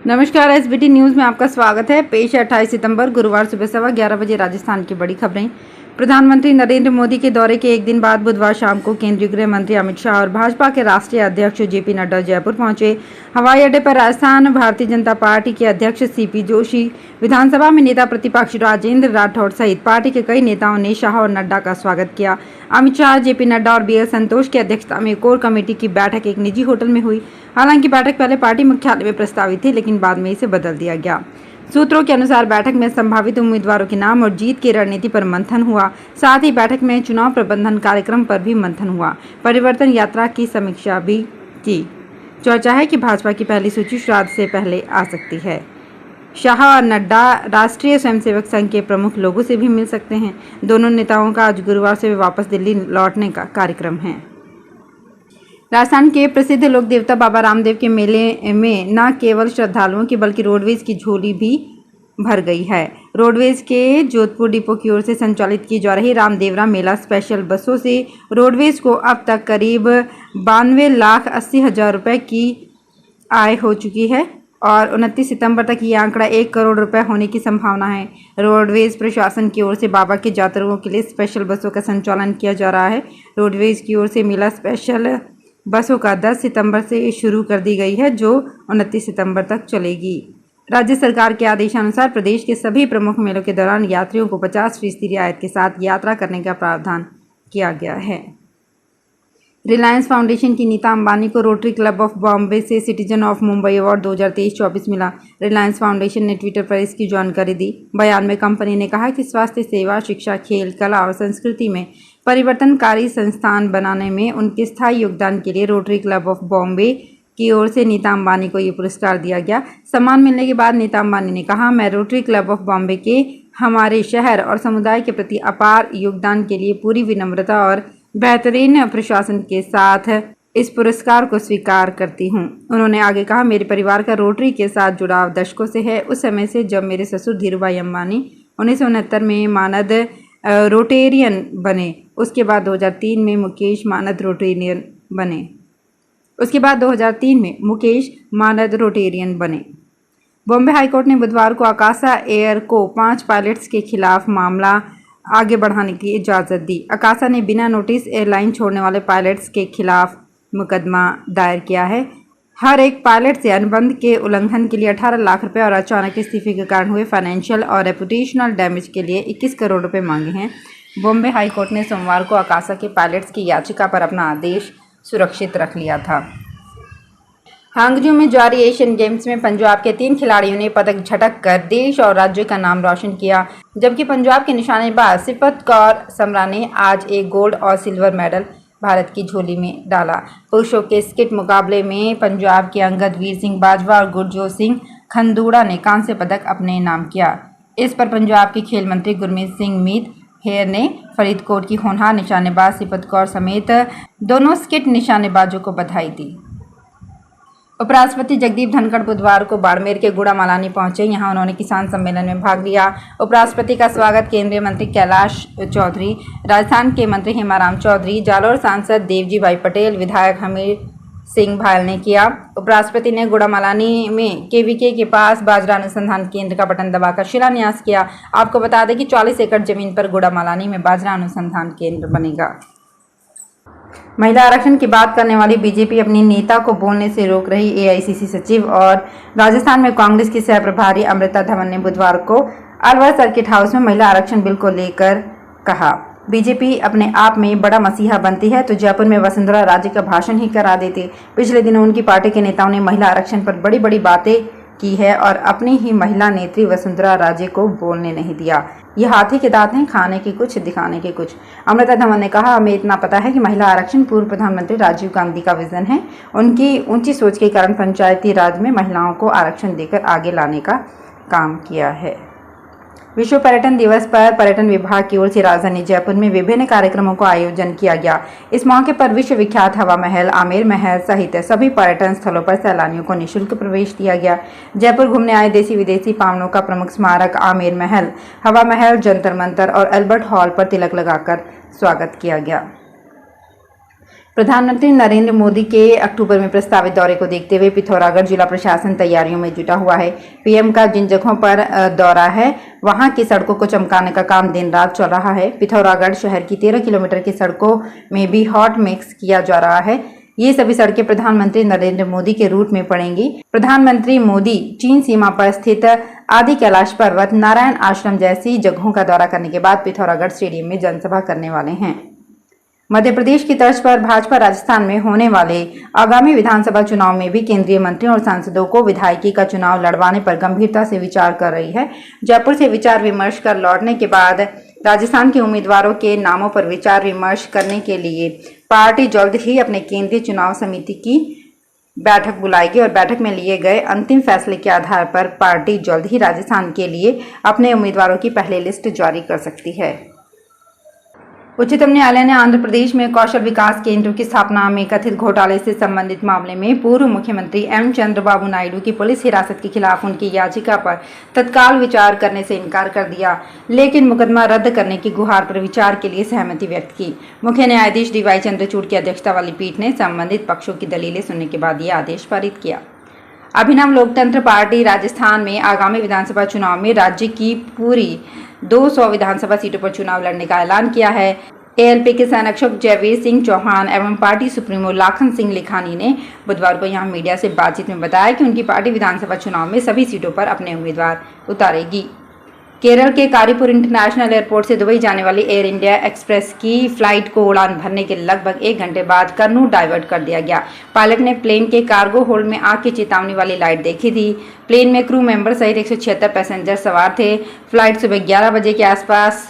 नमस्कार, SBT news में आपका स्वागत है। पेश है 28 सितंबर गुरुवार सुबह 11:15 बजे राजस्थान की बड़ी खबरें। प्रधानमंत्री नरेंद्र मोदी के दौरे के एक दिन बाद बुधवार शाम को केंद्रीय गृह मंत्री अमित शाह और भाजपा के राष्ट्रीय अध्यक्ष जेपी नड्डा जयपुर पहुंचे। हवाई अड्डे पर राजस्थान भारतीय जनता पार्टी के अध्यक्ष सीपी जोशी, विधानसभा में नेता प्रतिपक्ष राजेंद्र राठौड़ सहित पार्टी के कई नेताओं ने शाह और नड्डा का स्वागत किया। अमित शाह, जेपी नड्डा और बीएल संतोष की अध्यक्षता में कोर कमेटी की बैठक एक निजी होटल में हुई। हालांकि बैठक पहले पार्टी मुख्यालय में प्रस्तावित थी, लेकिन बाद में इसे बदल दिया गया। सूत्रों के अनुसार बैठक में संभावित उम्मीदवारों के नाम और जीत की रणनीति पर मंथन हुआ। साथ ही बैठक में चुनाव प्रबंधन कार्यक्रम पर भी मंथन हुआ। परिवर्तन यात्रा की समीक्षा भी की। चर्चा है कि भाजपा की पहली सूची श्राद्ध से पहले आ सकती है। शाह और नड्डा राष्ट्रीय स्वयंसेवक संघ के प्रमुख लोगों से भी मिल सकते हैं। दोनों नेताओं का आज गुरुवार से वापस दिल्ली लौटने का कार्यक्रम है। राजस्थान के प्रसिद्ध लोक देवता बाबा रामदेव के मेले में न केवल श्रद्धालुओं की बल्कि रोडवेज की झोली भी भर गई है। रोडवेज के जोधपुर डिपो की ओर से संचालित की जा रही रामदेवरा मेला स्पेशल बसों से रोडवेज को अब तक करीब 92,80,000 रुपये की आय हो चुकी है और 29 सितंबर तक ये आंकड़ा 1 करोड़ रुपए होने की संभावना है। रोडवेज प्रशासन की ओर से बाबा के यात्रियों के लिए स्पेशल बसों का संचालन किया जा रहा है। रोडवेज की ओर से मेला स्पेशल बसों का 10 सितंबर से शुरू कर दी गई है, जो 29 सितंबर तक चलेगी। राज्य सरकार के आदेशानुसार प्रदेश के सभी प्रमुख मेलों के दौरान यात्रियों को 50% रियायत के साथ यात्रा करने का प्रावधान किया गया है। रिलायंस फाउंडेशन की नीता अंबानी को रोटरी क्लब ऑफ बॉम्बे से सिटीजन ऑफ मुंबई अवार्ड 2023-24 मिला। रिलायंस फाउंडेशन ने ट्विटर पर इसकी जानकारी दी। बयान में कंपनी ने कहा कि स्वास्थ्य सेवा, शिक्षा, खेल, कला और संस्कृति में परिवर्तनकारी संस्थान बनाने में उनके स्थायी योगदान के लिए रोटरी क्लब ऑफ बॉम्बे की ओर से नीता अंबानी को ये पुरस्कार दिया गया। सम्मान मिलने के बाद नीता अंबानी ने कहा, मैं रोटरी क्लब ऑफ बॉम्बे के हमारे शहर और समुदाय के प्रति अपार योगदान के लिए पूरी विनम्रता और बेहतरीन प्रशासन के साथ इस पुरस्कार को स्वीकार करती हूं। उन्होंने आगे कहा, मेरे परिवार का रोटरी के साथ जुड़ाव दशकों से है। उस समय से जब मेरे ससुर धीरूभाई अंबानी 1969 में मानद रोटेरियन बने, उसके बाद 2003 में मुकेश मानद रोटेरियन बने। बॉम्बे हाईकोर्ट ने बुधवार को आकाशा एयर को 5 पायलट्स के खिलाफ मामला आगे बढ़ाने की इजाज़त दी। आकाशा ने बिना नोटिस एयरलाइन छोड़ने वाले पायलट्स के खिलाफ मुकदमा दायर किया है। हर एक पायलट से अनुबंध के उल्लंघन के लिए 18 लाख रुपए और अचानक इस्तीफे के कारण हुए फाइनेंशियल और रेपुटेशनल डैमेज के लिए 21 करोड़ रुपए मांगे हैं। बॉम्बे हाईकोर्ट ने सोमवार को आकाशा के पायलट्स की याचिका पर अपना आदेश सुरक्षित रख लिया था। हांगजू में जारी एशियन गेम्स में पंजाब के 3 खिलाड़ियों ने पदक झटक कर देश और राज्य का नाम रोशन किया, जबकि पंजाब के निशानेबाज सिफत कौर समरा ने आज एक गोल्ड और सिल्वर मेडल भारत की झोली में डाला। पुरुषों के स्किट मुकाबले में पंजाब के अंगद वीर सिंह बाजवा और गुरजोत सिंह खंदूड़ा ने कांस्य पदक अपने नाम किया। इस पर पंजाब के खेल मंत्री गुरमीत सिंह मीत हेयर ने फरीदकोट की होनहार निशानेबाज सिफत कौर समेत दोनों स्किट निशानेबाजों को बधाई दी। उपराष्ट्रपति जगदीप धनखड़ बुधवार को बाड़मेर के गुड़ामालानी पहुंचे। यहां उन्होंने किसान सम्मेलन में भाग लिया। उपराष्ट्रपति का स्वागत केंद्रीय मंत्री कैलाश चौधरी, राजस्थान के मंत्री हेमाराम चौधरी, जालोर सांसद देवजी भाई पटेल, विधायक हमीर सिंह भायल ने किया। उपराष्ट्रपति ने गुड़ामालानी में केवीके के पास बाजरा अनुसंधान केंद्र का बटन दबाकर शिलान्यास किया। आपको बता दें कि 40 एकड़ जमीन पर गुड़ामालानी में बाजरा अनुसंधान केंद्र बनेगा। महिला आरक्षण की बात करने वाली बीजेपी अपनी नेता को बोलने से रोक रही एआईसीसी सचिव और राजस्थान में कांग्रेस की सह प्रभारी अमृता धवन ने बुधवार को अलवर सर्किट हाउस में महिला आरक्षण बिल को लेकर कहा, बीजेपी अपने आप में बड़ा मसीहा बनती है तो जयपुर में वसुंधरा राजे का भाषण ही करा देती। पिछले दिनों उनकी पार्टी के नेताओं ने महिला आरक्षण पर बड़ी बड़ी बातें की है और अपनी ही महिला नेत्री वसुंधरा राजे को बोलने नहीं दिया। ये हाथी के दांत हैं, खाने के कुछ दिखाने के कुछ। अमृता धवन ने कहा, हमें इतना पता है कि महिला आरक्षण पूर्व प्रधानमंत्री राजीव गांधी का विजन है। उनकी ऊंची सोच के कारण पंचायती राज में महिलाओं को आरक्षण देकर आगे लाने का काम किया है। विश्व पर्यटन दिवस पर पर्यटन विभाग की ओर से राजधानी जयपुर में विभिन्न कार्यक्रमों का आयोजन किया गया। इस मौके पर विश्व विख्यात हवा महल, आमेर महल सहित सभी पर्यटन स्थलों पर सैलानियों को निःशुल्क प्रवेश दिया गया। जयपुर घूमने आए देसी विदेशी पावनों का प्रमुख स्मारक आमेर महल, हवा महल, जंतर मंतर और अल्बर्ट हॉल पर तिलक लगाकर स्वागत किया गया। प्रधानमंत्री नरेंद्र मोदी के अक्टूबर में प्रस्तावित दौरे को देखते हुए पिथौरागढ़ जिला प्रशासन तैयारियों में जुटा हुआ है। पीएम का जिन जगहों पर दौरा है वहां की सड़कों को चमकाने का काम दिन रात चल रहा है। पिथौरागढ़ शहर की 13 किलोमीटर की सड़कों में भी हॉट मिक्स किया जा रहा है। ये सभी सड़कें प्रधानमंत्री नरेंद्र मोदी के रूट में पड़ेंगी। प्रधानमंत्री मोदी चीन सीमा पर स्थित आदि कैलाश पर्वत, नारायण आश्रम जैसी जगहों का दौरा करने के बाद पिथौरागढ़ स्टेडियम में जनसभा करने वाले हैं। मध्य प्रदेश की तर्ज पर भाजपा राजस्थान में होने वाले आगामी विधानसभा चुनाव में भी केंद्रीय मंत्रियों और सांसदों को विधायकी का चुनाव लड़वाने पर गंभीरता से विचार कर रही है। जयपुर से विचार विमर्श कर लौटने के बाद राजस्थान के उम्मीदवारों के नामों पर विचार विमर्श करने के लिए पार्टी जल्द ही अपने केंद्रीय चुनाव समिति की बैठक बुलाएगी और बैठक में लिए गए अंतिम फैसले के आधार पर पार्टी जल्द ही राजस्थान के लिए अपने उम्मीदवारों की पहली लिस्ट जारी कर सकती है। उच्चतम न्यायालय ने आंध्र प्रदेश में कौशल विकास केंद्रों की स्थापना में कथित घोटाले से संबंधित मामले में पूर्व मुख्यमंत्री एम चंद्रबाबू नायडू की पुलिस हिरासत के खिलाफ उनकी याचिका पर तत्काल विचार करने से इनकार कर दिया, लेकिन मुकदमा रद्द करने की गुहार पर विचार के लिए सहमति व्यक्त की। मुख्य न्यायाधीश डीवाई चंद्रचूड़ की अध्यक्षता वाली पीठ ने संबंधित पक्षों की दलीलें सुनने के बाद यह आदेश पारित किया। अभिनव लोकतंत्र पार्टी राजस्थान में आगामी विधानसभा चुनाव में राज्य की पूरी 200 विधानसभा सीटों पर चुनाव लड़ने का ऐलान किया है। एएलपी के संरक्षक जयवीर सिंह चौहान एवं पार्टी सुप्रीमो लाखन सिंह लिखानी ने बुधवार को यहां मीडिया से बातचीत में बताया कि उनकी पार्टी विधानसभा चुनाव में सभी सीटों पर अपने उम्मीदवार उतारेगी। केरल के कारीपुर इंटरनेशनल एयरपोर्ट से दुबई जाने वाली एयर इंडिया एक्सप्रेस की फ्लाइट को उड़ान भरने के लगभग 1 घंटे बाद कन्नूर डाइवर्ट कर दिया गया। पायलट ने प्लेन के कार्गो होल्ड में आग की चेतावनी वाली लाइट देखी थी। प्लेन में क्रू मेंबर सहित 176 पैसेंजर सवार थे। फ्लाइट सुबह 11 बजे के आसपास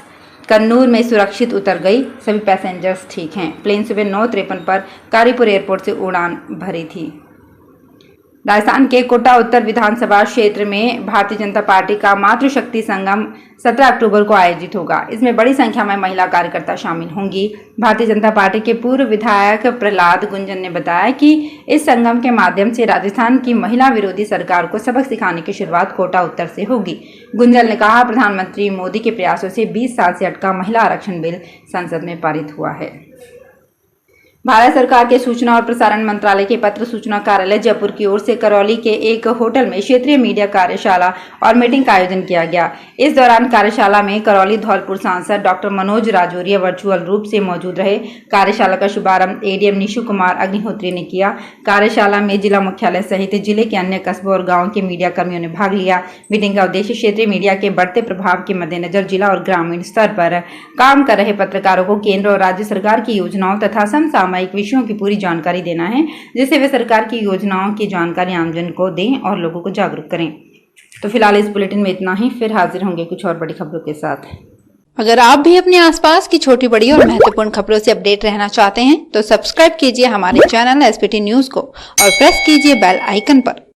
कन्नूर में सुरक्षित उतर गई। सभी पैसेंजर्स ठीक हैं। प्लेन सुबह 9:53 पर कारीपुर एयरपोर्ट से उड़ान भरी थी। राजस्थान के कोटा उत्तर विधानसभा क्षेत्र में भारतीय जनता पार्टी का मातृशक्ति संगम 17 अक्टूबर को आयोजित होगा। इसमें बड़ी संख्या में महिला कार्यकर्ता शामिल होंगी। भारतीय जनता पार्टी के पूर्व विधायक प्रहलाद गुंजन ने बताया कि इस संगम के माध्यम से राजस्थान की महिला विरोधी सरकार को सबक सिखाने की शुरुआत कोटा उत्तर से होगी। गुंजन ने कहा, प्रधानमंत्री मोदी के प्रयासों से 20 साल से अटका महिला आरक्षण बिल संसद में पारित हुआ है। भारत सरकार के सूचना और प्रसारण मंत्रालय के पत्र सूचना कार्यालय जयपुर की ओर से करौली के एक होटल में क्षेत्रीय मीडिया कार्यशाला और मीटिंग का आयोजन किया गया। इस दौरान कार्यशाला में करौली धौलपुर सांसद डॉक्टर मनोज राजौरिया वर्चुअल रूप से मौजूद रहे। कार्यशाला का शुभारंभ एडीएम निशु कुमार अग्निहोत्री ने किया। कार्यशाला में जिला मुख्यालय सहित जिले के अन्य कस्बों और गाँव के मीडिया कर्मियों ने भाग लिया। मीटिंग का उद्देश्य क्षेत्रीय मीडिया के बढ़ते प्रभाव के मद्देनजर जिला और ग्रामीण स्तर पर काम कर रहे पत्रकारों को केंद्र और राज्य सरकार की योजनाओं तथा समसामयिक विषयों की पूरी जानकारी देना है, जिससे वे सरकार की योजनाओं की जानकारी आमजन को दें और लोगों को जागरूक करें। तो फिलहाल इस बुलेटिन में इतना ही। फिर हाजिर होंगे कुछ और बड़ी खबरों के साथ। अगर आप भी अपने आसपास की छोटी बड़ी और महत्वपूर्ण खबरों से अपडेट रहना चाहते हैं तो सब्सक्राइब कीजिए हमारे चैनल एसपीटी न्यूज को और प्रेस कीजिए बेल आइकन पर।